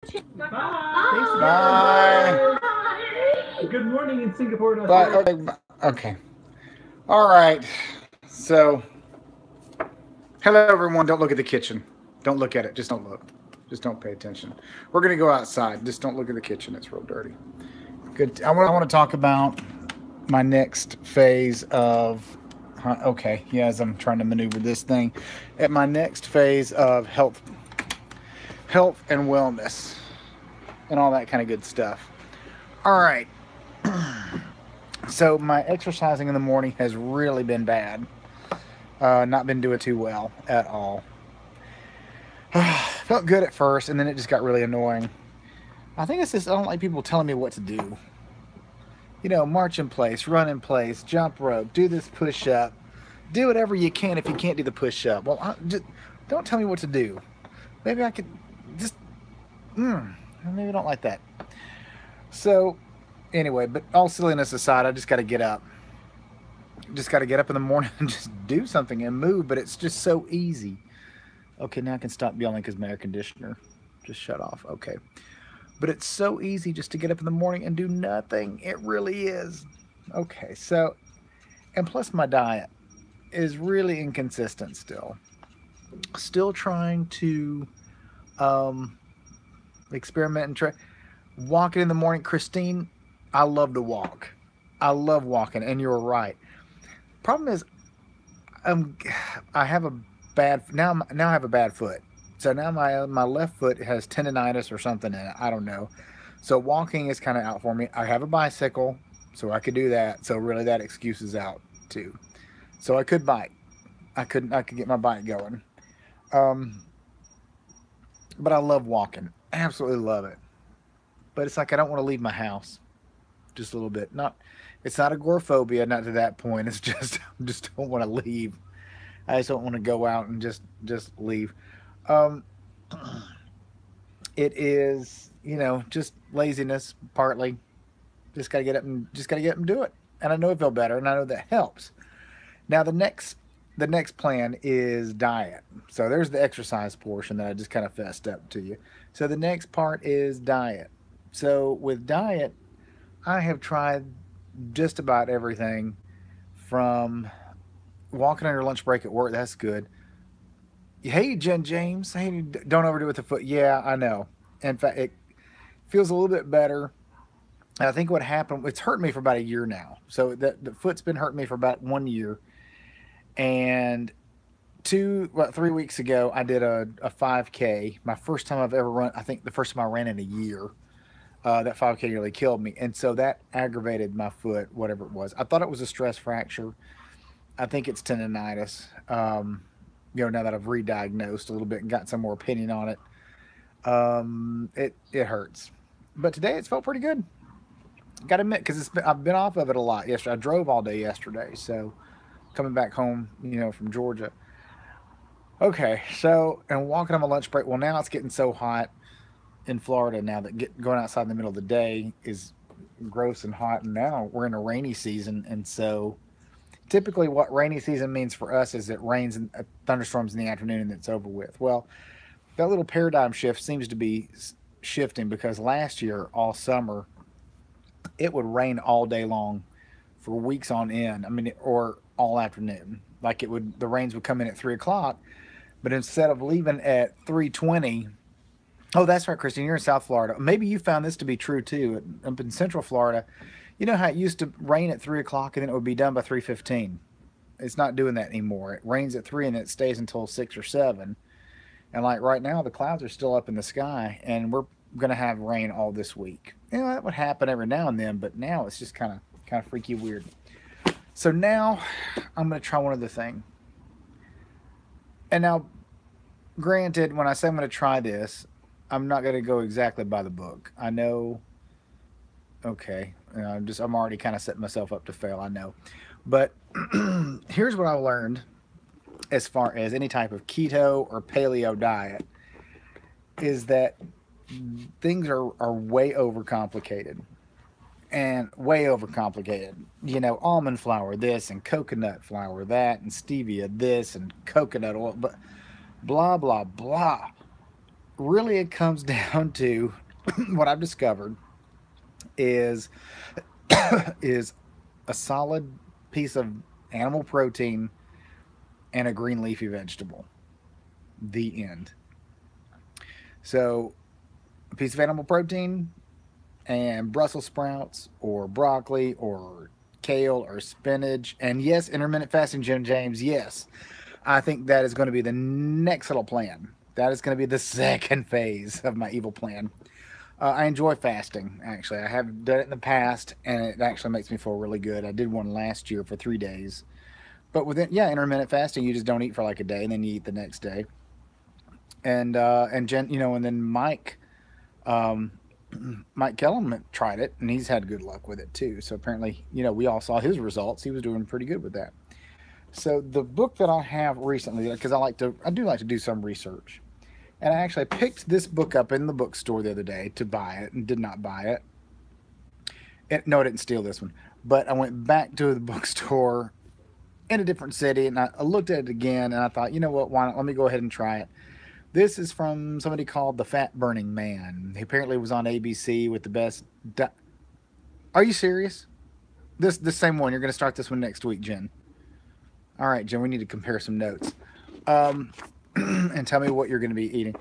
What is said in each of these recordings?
Bye. Thanks again. Bye. Bye. Good morning in Singapore and Bye. Australia. Okay. Okay. All right. So, hello everyone. Don't look at the kitchen. Don't look at it. Just don't look. Just don't pay attention. We're gonna go outside. Just don't look at the kitchen. It's real dirty. Good. I want to talk about my next phase of. Okay. Yeah, as I'm trying to maneuver this thing, at my next phase of health and wellness, and all that kind of good stuff. All right. So my exercising in the morning has really been bad. Not been doing too well at all. Felt good at first, and then it just got really annoying. I think it's just I don't like people telling me what to do. March in place, run in place, jump rope, do this push up, do whatever you can if you can't do the push up. Well, don't tell me what to do. Maybe I could just. Maybe I don't like that. So, anyway, but all silliness aside, I just got to get up. Just got to get up in the morning and just do something and move. But it's just so easy. Okay, now I can stop yelling because my air conditioner just shut off. Okay. But it's so easy just to get up in the morning and do nothing. It really is. Okay, so, and plus my diet is really inconsistent still. Still trying to um, experiment and try. Walking in the morning, Christine, I love to walk. I love walking, and you're right. Problem is, um, I have a now I have a bad foot. So now my left foot has tendonitis or something in it. I don't know. So walking is kind of out for me. I have a bicycle, so I could do that. So really, that excuse is out too. So I could bike. I could get my bike going. Um, but I love walking. Absolutely love it. But it's like I don't want to leave my house just a little bit. Not. It's not agoraphobia. Not to that point. It's just I just don't want to leave. I just don't want to go out and just leave. Um, it is just laziness partly. Just gotta get up and do it. And I know I feel better, and I know that helps. Now the next plan is diet. So there's the exercise portion that I just kind of fessed up to you. So the next part is diet. So with diet, I have tried just about everything from walking on your lunch break at work. That's good. Hey, Jen James. Hey, don't overdo it with the foot. Yeah, I know. In fact, it feels a little bit better. And I think what happened, it's hurt me for about a year now. So the foot's been hurting me for about 1 year. And 3 weeks ago, I did a 5K. My first time I've ever run, I think the first time I ran in a year. That 5K nearly killed me. And so that aggravated my foot, whatever it was. I thought it was a stress fracture. I think it's tendonitis. Now that I've re-diagnosed a little bit and got some more opinion on it, it hurts. But today it's felt pretty good. Got to admit, because I've been off of it a lot yesterday. I drove all day yesterday, so coming back home, from Georgia. Okay, so and walking on my lunch break. Well, now it's getting so hot in Florida now that going outside in the middle of the day is gross and hot. And now we're in a rainy season, and so typically what rainy season means for us is it rains and thunderstorms in the afternoon and it's over with. Well, that little paradigm shift seems to be shifting because last year all summer it would rain all day long for weeks on end. I mean, or all afternoon. Like the rains would come in at 3 o'clock, but instead of leaving at 3:20. Oh, that's right, Christine. You're in South Florida. Maybe you found this to be true too. Up in Central Florida, you know how it used to rain at 3 o'clock and then it would be done by 3:15. It's not doing that anymore. It rains at 3 and it stays until 6 or 7. And like right now, the clouds are still up in the sky, and we're gonna have rain all this week. That would happen every now and then, but now it's just kind of freaky weird. So now I'm gonna try one other thing. And now, granted, when I say I'm gonna try this, I'm not gonna go exactly by the book. I know. Okay, I'm already kind of setting myself up to fail. I know, but here's what I learned as far as any type of keto or paleo diet is that things are way overcomplicated and way overcomplicated. Almond flour this and coconut flour that and stevia this and coconut oil, but blah blah blah. really it comes down to what I've discovered is is a solid piece of animal protein and a green leafy vegetable. The end. So a piece of animal protein and Brussels sprouts or broccoli or kale or spinach. And yes, intermittent fasting, Jim James, yes. I think that is going to be the next little plan. That is going to be the second phase of my evil plan. I enjoy fasting, actually. I have done it in the past, and it actually makes me feel really good. I did one last year for 3 days. But with it, yeah, intermittent fasting, you just don't eat for like a day, and then you eat the next day. And Jen, and then um, Mike Kellum tried it, and he's had good luck with it too. So apparently, we all saw his results. He was doing pretty good with that. So the book that I have recently, because I do like to do some research, and I actually picked this book up in the bookstore the other day to buy it, and did not buy it. No, I didn't steal this one, but I went back to the bookstore in a different city, and I looked at it again, and I thought, you know what? Why not? Let me go ahead and try it. This is from somebody called the Fat Burning Man. He apparently was on ABC with the best. Are you serious? This same one. You're going to start this one next week, Jen. All right, Jen. We need to compare some notes, um, and tell me what you're going to be eating,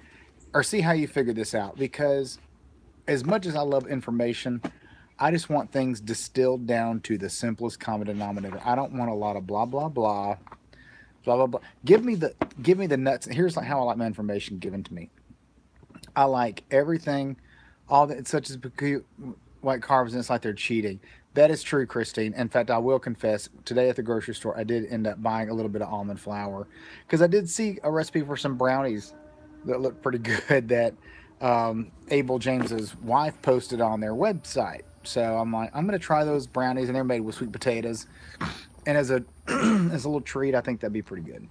or see how you figure this out. Because as much as I love information, I just want things distilled down to the simplest common denominator. I don't want a lot of blah blah blah, blah blah blah. Give me the nuts. Here's like how I like my information given to me. I like everything, all that such as white carbs, and it's like they're cheating. That is true, Christine. In fact, I will confess, today at the grocery store, I did end up buying a little bit of almond flour because I did see a recipe for some brownies that looked pretty good that Abel James's wife posted on their website. So I'm like, I'm gonna try those brownies, and they're made with sweet potatoes. And as a as a little treat, I think that'd be pretty good.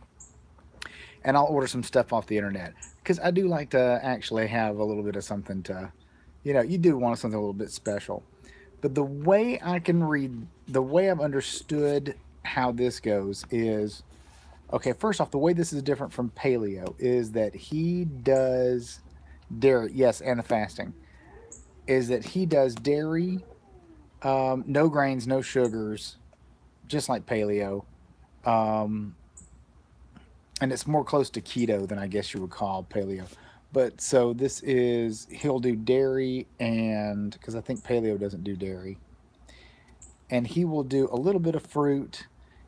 And I'll order some stuff off the internet because I do like to actually have a little bit of something to, you do want something a little bit special. But the way I can read, the way I've understood how this goes is okay. First off, the way this is different from paleo is that he does dairy, yes, and the fasting is that he does dairy, no grains, no sugars, just like paleo. Um, and it's more close to keto than I guess you would call paleo. But so this is he'll do dairy and because I think paleo doesn't do dairy, and he will do a little bit of fruit,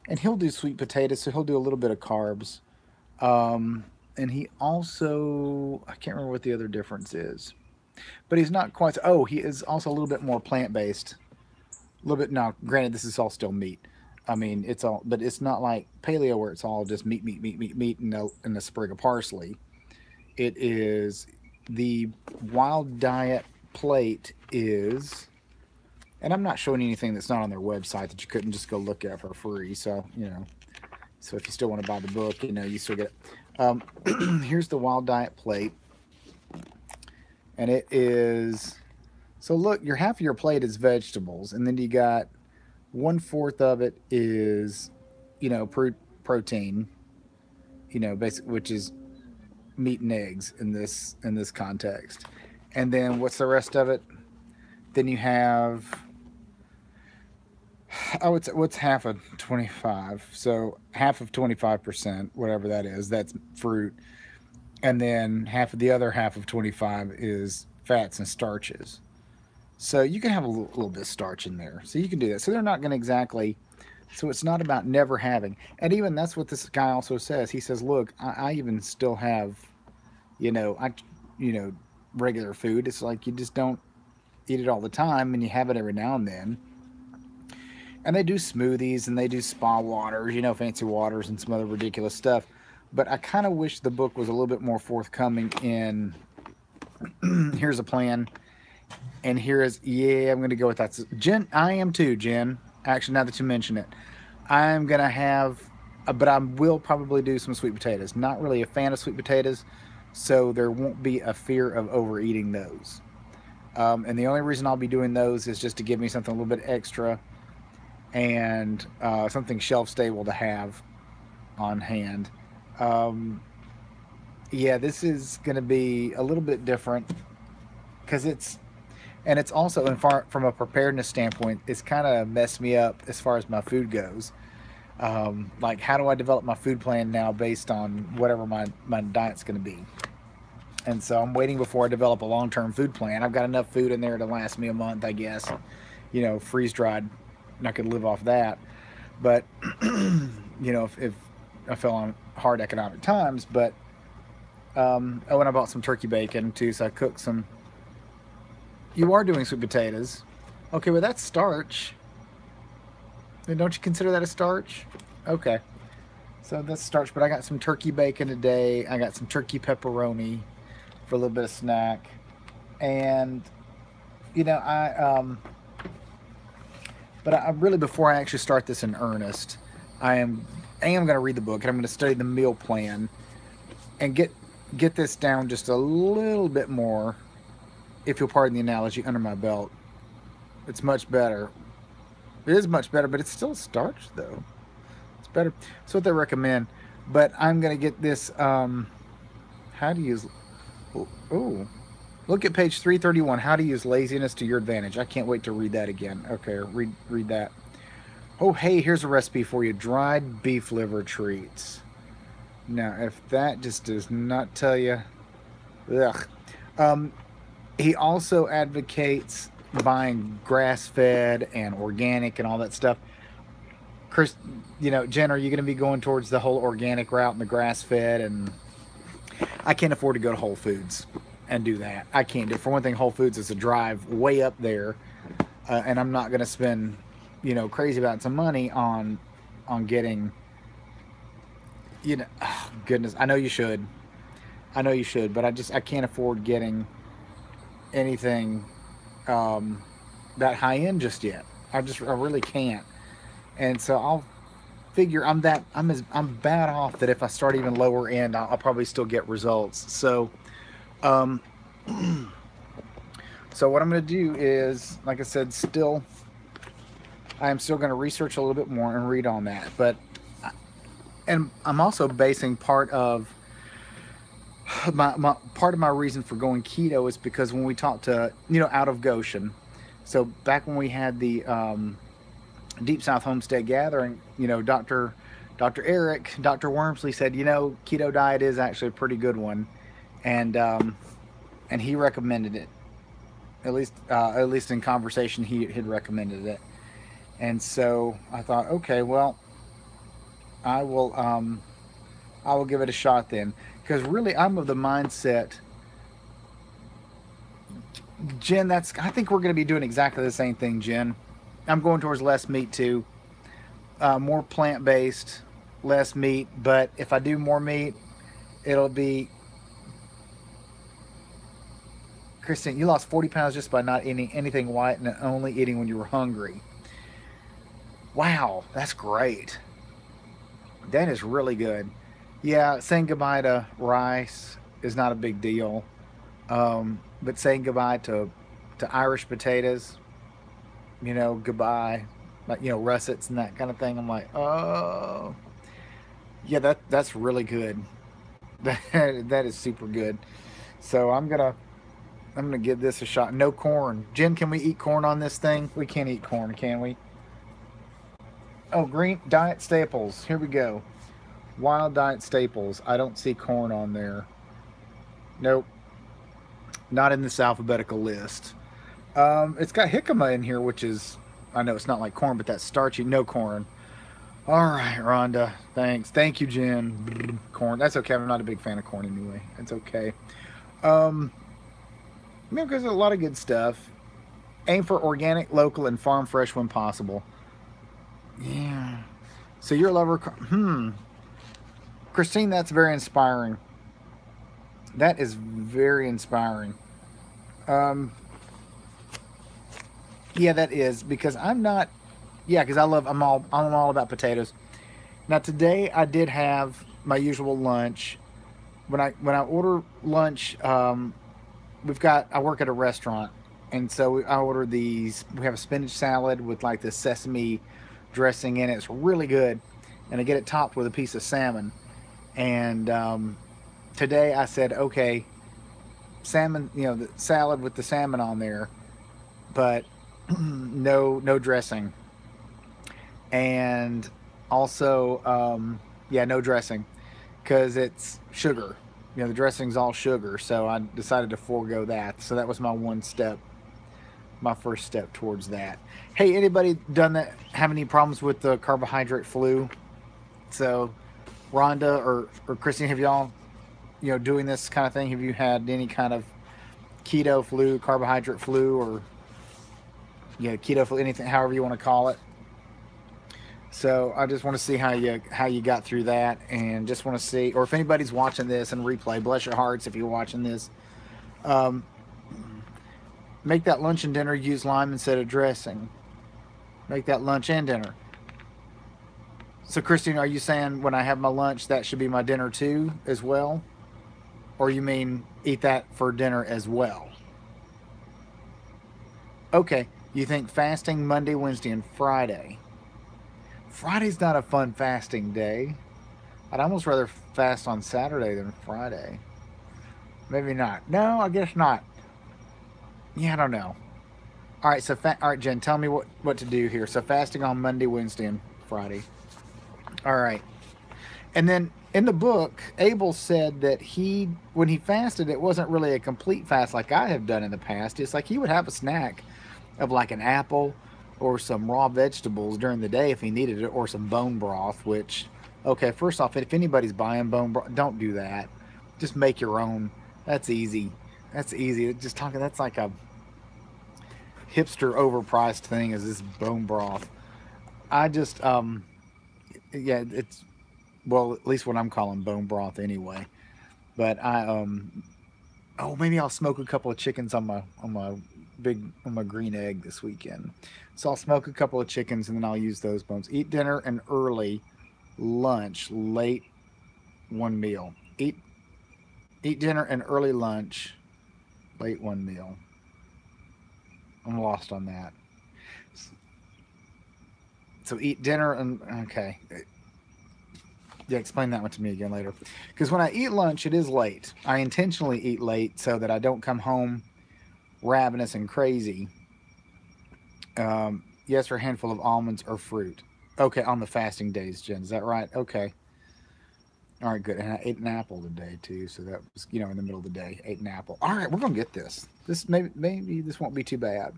and he'll do sweet potatoes, so he'll do a little bit of carbs. And he also I can't remember what the other difference is, but he's not quite. Oh, he is also a little bit more plant based. A little bit now. Granted, this is all still meat. I mean, it's all, but it's not like paleo where it's all just meat, meat, meat, meat, meat, and a sprig of parsley. It is the wild diet plate is, and I'm not showing you anything that's not on their website that you couldn't just go look at for free. So so if you still want to buy the book, you still get it. Here's the wild diet plate, and it is. So look, your half of your plate is vegetables, and then you got 1/4 of it is, protein, basic, which is meat and eggs in this context. And then what's the rest of it? Then you have, oh, what's half of 25? So half of 25%, whatever that is, that's fruit, and then half of the other half of 25 is fats and starches. So you can have a little bit of starch in there. So you can do that. So they're not going to exactly. So it's not about never having. And even that's what this guy also says. He says, look, I even still have, I, you know, regular food. It's like you just don't eat it all the time, and you have it every now and then. And they do smoothies and they do spa waters, fancy waters and some other ridiculous stuff. But I kind of wish the book was a little bit more forthcoming in here's a plan. And here is, yeah, I'm going to go with that. Jen, I am too, Jen. Actually, now that you mention it, I'm going to have, but I will probably do some sweet potatoes. Not really a fan of sweet potatoes, so there won't be a fear of overeating those. And the only reason I'll be doing those is just to give me something a little bit extra and something shelf stable to have on hand. Um, Yeah, this is going to be a little bit different because it's also from a preparedness standpoint, it's kind of messed me up as far as my food goes. Like, how do I develop my food plan now based on whatever my diet's going to be? And so I'm waiting before I develop a long term food plan. I've got enough food in there to last me a month, I guess. Freeze dried, and I could live off that. But if I fell on hard economic times, but and I bought some turkey bacon too, so I cooked some. You are doing sweet potatoes, okay? Well, that's starch. Then don't you consider that a starch? Okay, so that's starch. But I got some turkey bacon today. I got some turkey pepperoni for a little bit of snack, and I but I really, before I actually start this in earnest, I am going to read the book and I'm going to study the meal plan and get this down just a little bit more, if you'll pardon the analogy, under my belt. It's much better. It is much better, but it's still starch though. It's better. That's what they recommend. But I'm going to get this. How to use? Oh, look at page 331. How to use laziness to your advantage. I can't wait to read that again. Okay, read that. Oh, hey, here's a recipe for you: dried beef liver treats. Now, if that just does not tell you, ugh. Um, he also advocates buying grass-fed and organic and all that stuff. Chris, Jen, are you going to be going towards the whole organic route and the grass-fed? And I can't afford to go to Whole Foods and do that. I can't do. For one thing, Whole Foods is a drive way up there, and I'm not going to spend, crazy about some money on getting. Oh, goodness, I know you should. I know you should, but I can't afford getting anything that high end just yet. I really can't. And so I'll figure I'm bad off that if I start even lower end, I'll probably still get results. So, um, so what I'm going to do is, like I said, I am still going to research a little bit more and read on that. And I'm also basing part of my reason for going keto is because when we talked to out of Goshen, so back when we had the Deep South Homestead Gathering, Dr. Eric, Dr. Wormsley said, keto diet is actually a pretty good one, and he recommended it. At least in conversation, he had recommended it, and so I thought, okay, well, I will I will give it a shot then, because really I'm of the mindset, Jen. I think we're going to be doing exactly the same thing, Jen. I'm going towards less meat too, more plant based, less meat. But if I do more meat, it'll be. Christine, you lost 40 pounds just by not eating anything white and only eating when you were hungry. Wow, that's great. That is really good. Yeah, saying goodbye to rice is not a big deal. But saying goodbye to Irish potatoes, goodbye, like, russets and that kind of thing. I'm like, oh, yeah, that's really good. That is super good. So I'm gonna give this a shot. No corn. Jen, can we eat corn on this thing? We can't eat corn, can we? Oh, green diet staples. Here we go. Wild diet staples. I don't see corn on there. Nope. Not in this alphabetical list. It's got jicama in here, which is, I know it's not like corn, but that's starchy. No corn. All right, Rhonda. Thanks. Thank you, Jen. Corn. That's okay. I'm not a big fan of corn anyway. It's okay. Um, because there's a lot of good stuff. Aim for organic, local, and farm fresh when possible. Yeah. So you're a lover. Christine, that's very inspiring. That is very inspiring. Um, yeah, that is, because I'm not. Yeah, because I'm all about potatoes. Now today I did have my usual lunch. When I order lunch, I work at a restaurant, and so I order these. We have a spinach salad with like the sesame dressing in it. It's really good, and I get it topped with a piece of salmon, and today I said, okay, salmon, the salad with the salmon on there, but no dressing, and also yeah, no dressing because it's sugar. The dressing's all sugar, so I decided to forego that. So that was my one step, my first step towards that. Hey, anybody done that? Have any problems with the carbohydrate flu? So, Rhonda or Christine, have y'all doing this kind of thing? Have you had any kind of keto flu, carbohydrate flu, or keto flu, anything, however you want to call it? So I just want to see how you got through that, and just want to see, or if anybody's watching this and replay, bless your hearts if you're watching this. Um, make that lunch and dinner use lime instead of dressing. Make that lunch and dinner. So Christine, are you saying when I have my lunch that should be my dinner too as well, or you mean eat that for dinner as well? Okay, you think fasting Monday, Wednesday, and Friday. Friday's not a fun fasting day. I'd almost rather fast on Saturday than Friday. Maybe not. No, I guess not. Yeah, I don't know. All right, all right, Jen, tell me what to do here. So fasting on Monday, Wednesday, and Friday. All right, and then in the book, Abel said that when he fasted, it wasn't really a complete fast like I have done in the past. It's like he would have a snack of like an apple or some raw vegetables during the day if he needed it, or some bone broth. Which, okay, first off, if anybody's buying bone broth, don't do that. Just make your own. That's easy. That's easy. Just talking. That's like a hipster overpriced thing. Is this bone broth? I just yeah, it's, well, at least what I'm calling bone broth anyway. But oh, maybe I'll smoke a couple of chickens on my green egg this weekend. So I'll smoke a couple of chickens and then I'll use those bones. Eat dinner and early, lunch late, one meal. Eat dinner and early lunch, late one meal. I'm lost on that. So eat dinner and okay. Yeah, explain that one to me again later. Because when I eat lunch, it is late. I intentionally eat late so that I don't come home ravenous and crazy. Yes, for a handful of almonds or fruit. Okay, on the fasting days, Jen. Is that right? Okay. All right, good. And I ate an apple today too, so that was in the middle of the day. Ate an apple. All right, we're gonna get this. This maybe this won't be too bad.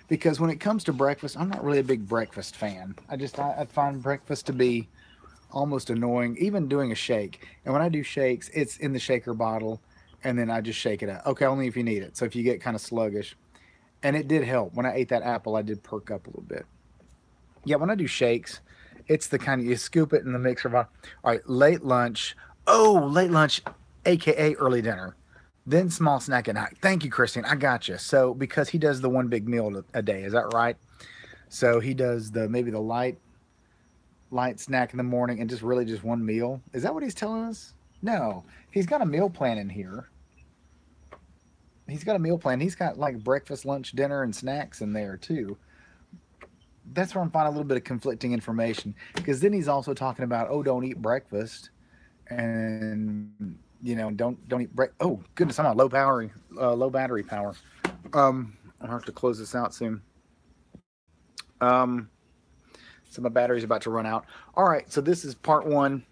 Because when it comes to breakfast, I'm not really a big breakfast fan. I find breakfast to be almost annoying, even doing a shake. And when I do shakes, it's in the shaker bottle, and then I just shake it up. Okay, only if you need it. So if you get kind of sluggish, and it did help when I ate that apple, I did perk up a little bit. Yeah, when I do shakes, it's the kind of, you scoop it in the mixer bottle. All right, late lunch. Oh, late lunch, aka early dinner. Then small snack at night. Thank you, Christine. I got you. So because he does the one big meal a day, is that right? So he does maybe the light snack in the morning and just really just one meal. Is that what he's telling us? No, he's got a meal plan in here. He's got a meal plan. He's got like breakfast, lunch, dinner, and snacks in there too. That's where I'm finding a little bit of conflicting information, because then he's also talking about, oh, don't eat breakfast, and don't eat Oh goodness, I'm on low battery power. I'll have to close this out soon. Um, so my battery's about to run out. All right, so this is part one.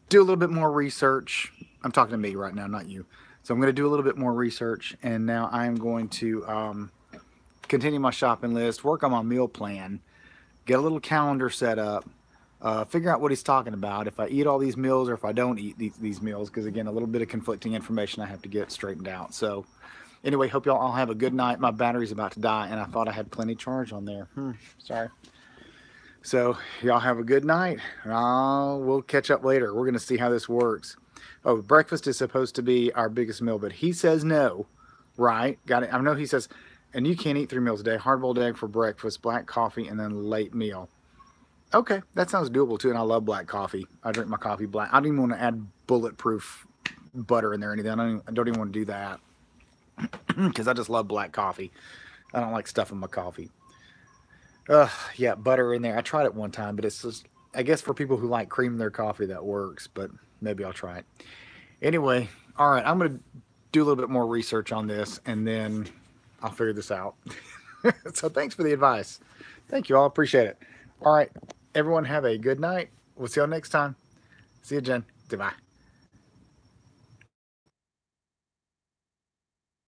Do a little bit more research. I'm talking to me right now, not you. So I'm going to do a little bit more research, and now I'm going to continue my shopping list, work on my meal plan, get a little calendar set up, figure out what he's talking about, if I eat all these meals or if I don't eat these meals, because again, a little bit of conflicting information I have to get straightened out. So anyway, hope y'all all have a good night. My battery's about to die, and I thought I had plenty charge on there. Sorry. So y'all have a good night. We'll catch up later. We're going to see how this works. Oh, breakfast is supposed to be our biggest meal, but he says no. Right? Got it. I know he says, and you can't eat 3 meals a day. Hard-boiled egg for breakfast, black coffee, and then late meal. Okay, that sounds doable too, and I love black coffee. I drink my coffee black. I don't even want to add bulletproof butter in there or anything. I don't even want to do that because I just love black coffee. I don't like stuff in my coffee. Yeah, butter in there. I tried it one time, but it's just, I guess for people who like cream in their coffee, that works. But maybe I'll try it. Anyway, all right, I'm gonna do a little bit more research on this, and then I'll figure this out. So thanks for the advice. Thank you all. Appreciate it. All right, everyone, have a good night. We'll see y'all next time. See you, Jen. Goodbye.